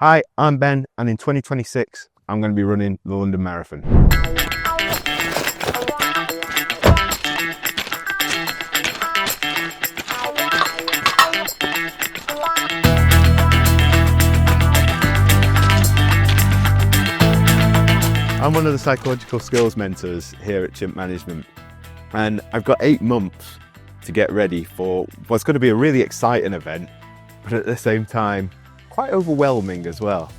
Hi, I'm Ben, and in 2026, I'm going to be running the London Marathon. I'm one of the psychological skills mentors here at Chimp Management, and I've got 8 months to get ready for what's going to be a really exciting event, but at the same time, quite overwhelming as well.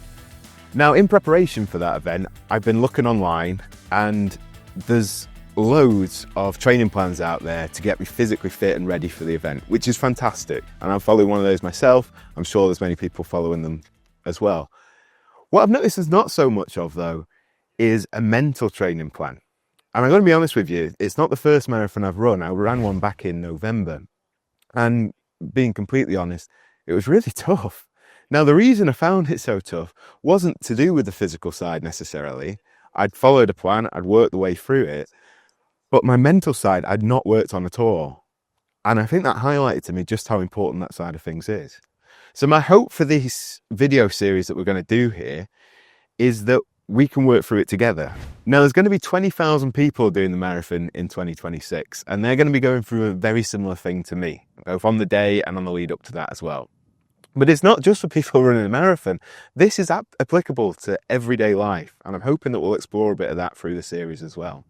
Now, in preparation for that event, I've been looking online, and there's loads of training plans out there to get me physically fit and ready for the event, which is fantastic. And I'm following one of those myself. I'm sure there's many people following them as well. What I've noticed there's not so much of, though, is a mental training plan. And I'm going to be honest with you, it's not the first marathon I've run. I ran one back in November. And being completely honest, it was really tough. Now, the reason I found it so tough wasn't to do with the physical side necessarily. I'd followed a plan, I'd worked the way through it, but my mental side I'd not worked on at all. And I think that highlighted to me just how important that side of things is. So my hope for this video series that we're going to do here is that we can work through it together. Now, there's going to be 20,000 people doing the marathon in 2026, and they're going to be going through a very similar thing to me, both on the day and on the lead up to that as well. But it's not just for people running a marathon. This is applicable to everyday life, and I'm hoping that we'll explore a bit of that through the series as well.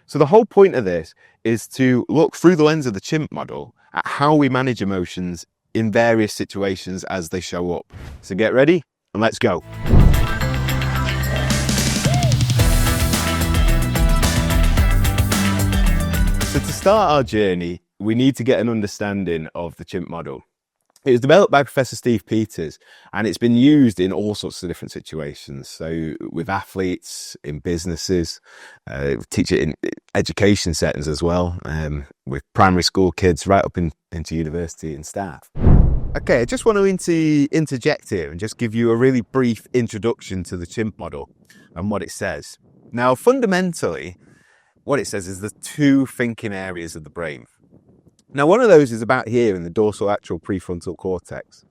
So the whole point of this is to look through the lens of the Chimp model at how we manage emotions in various situations as they show up. So get ready and let's go. So to start our journey, we need to get an understanding of the Chimp model. It was developed by Professor Steve Peters, and it's been used in all sorts of different situations. So with athletes, in businesses, teach it in education settings as well, with primary school kids right up into university and staff. Okay, I just want to interject here and just give you a really brief introduction to the Chimp model and what it says. Now, fundamentally, what it says is there's 2 thinking areas of the brain. Now, one of those is about here in the dorsolateral prefrontal cortex.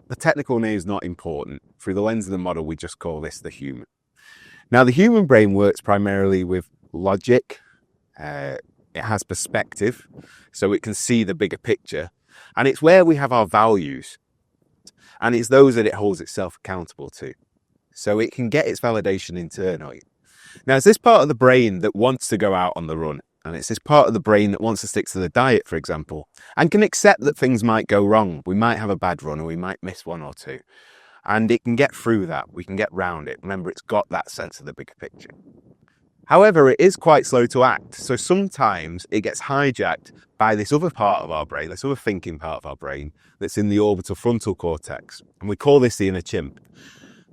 The technical name is not important. Through the lens of the model, we just call this the human. Now, the human brain works primarily with logic. It has perspective, so it can see the bigger picture. And it's where we have our values. And it's those that it holds itself accountable to. So it can get its validation internally. Now, it's this part of the brain that wants to go out on the run. And it's this part of the brain that wants to stick to the diet, for example, and can accept that things might go wrong. We might have a bad run or we might miss 1 or 2. And it can get through that. We can get round it. Remember, it's got that sense of the bigger picture. However, it is quite slow to act. So sometimes it gets hijacked by this other part of our brain, this other thinking part of our brain that's in the orbital frontal cortex. And we call this the inner chimp.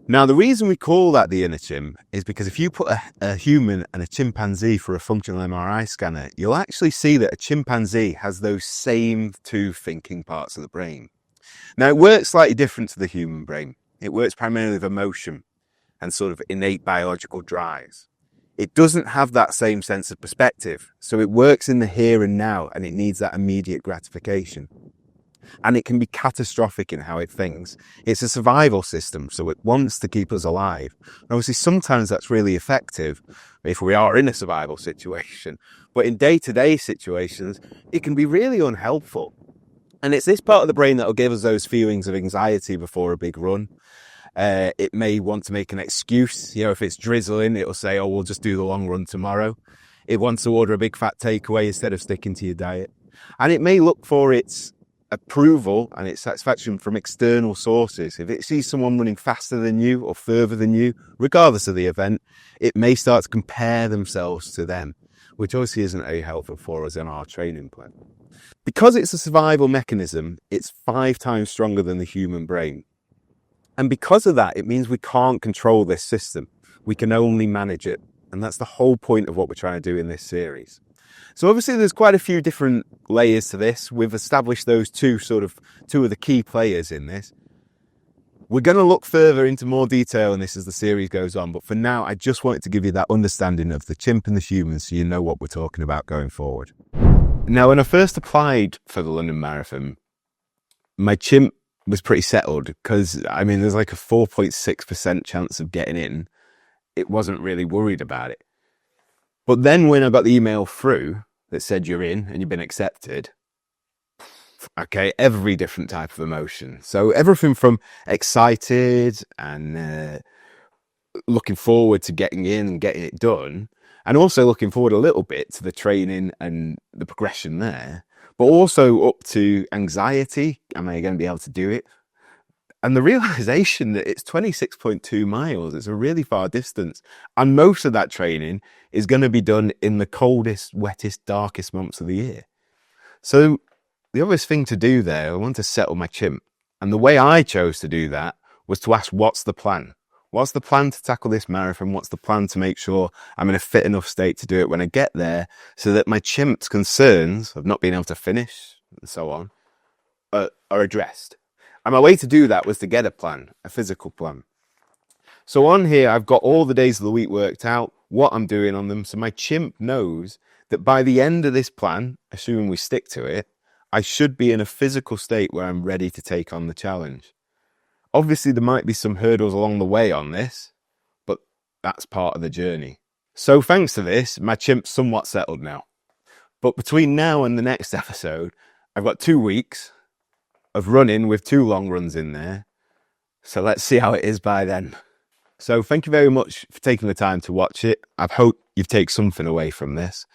Now, the reason we call that the inner chimp is because if you put a human and a chimpanzee for a functional MRI scanner, you'll actually see that a chimpanzee has those same 2 thinking parts of the brain. Now, it works slightly different to the human brain. It works primarily with emotion and sort of innate biological drives. It doesn't have that same sense of perspective, so it works in the here and now, and it needs that immediate gratification. And it can be catastrophic in how it thinks. It's a survival system, so it wants to keep us alive. And obviously, sometimes that's really effective if we are in a survival situation. But in day-to-day situations, it can be really unhelpful. And it's this part of the brain that will give us those feelings of anxiety before a big run. It may want to make an excuse. You know, if it's drizzling, it will say, oh, we'll just do the long run tomorrow. It wants to order a big fat takeaway instead of sticking to your diet. And it may look for its approval and its satisfaction from external sources. If it sees someone running faster than you or further than you, regardless of the event, it may start to compare themselves to them, which obviously isn't very helpful for us in our training plan. Because it's a survival mechanism, it's 5 times stronger than the human brain. And because of that, it means we can't control this system. We can only manage it. And that's the whole point of what we're trying to do in this series. So obviously there's quite a few different layers to this. We've established those 2 of the key players in this. We're going to look further into more detail in this as the series goes on. But for now, I just wanted to give you that understanding of the chimp and the human so you know what we're talking about going forward. Now, when I first applied for the London Marathon, my chimp was pretty settled because, I mean, there's like a 4.6% chance of getting in. It wasn't really worried about it. But then when I got the email through that said you're in and you've been accepted, okay, every different type of emotion. So everything from excited and looking forward to getting in and getting it done, and also looking forward a little bit to the training and the progression there, but also up to anxiety. Am I going to be able to do it? And the realization that it's 26.2 miles, it's a really far distance. And most of that training is going to be done in the coldest, wettest, darkest months of the year. So the obvious thing to do there, I want to settle my chimp. And the way I chose to do that was to ask, what's the plan? What's the plan to tackle this marathon? What's the plan to make sure I'm in a fit enough state to do it when I get there so that my chimp's concerns of not being able to finish and so on are addressed? And my way to do that was to get a plan, a physical plan. So on here, I've got all the days of the week worked out, what I'm doing on them. So my chimp knows that by the end of this plan, assuming we stick to it, I should be in a physical state where I'm ready to take on the challenge. Obviously, there might be some hurdles along the way on this, but that's part of the journey. So thanks to this, my chimp's somewhat settled now. But between now and the next episode, I've got 2 weeks of running with 2 long runs in there. So let's see how it is by then. So thank you very much for taking the time to watch it. I hope you've taken something away from this,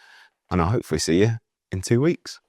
and I'll hopefully see you in 2 weeks.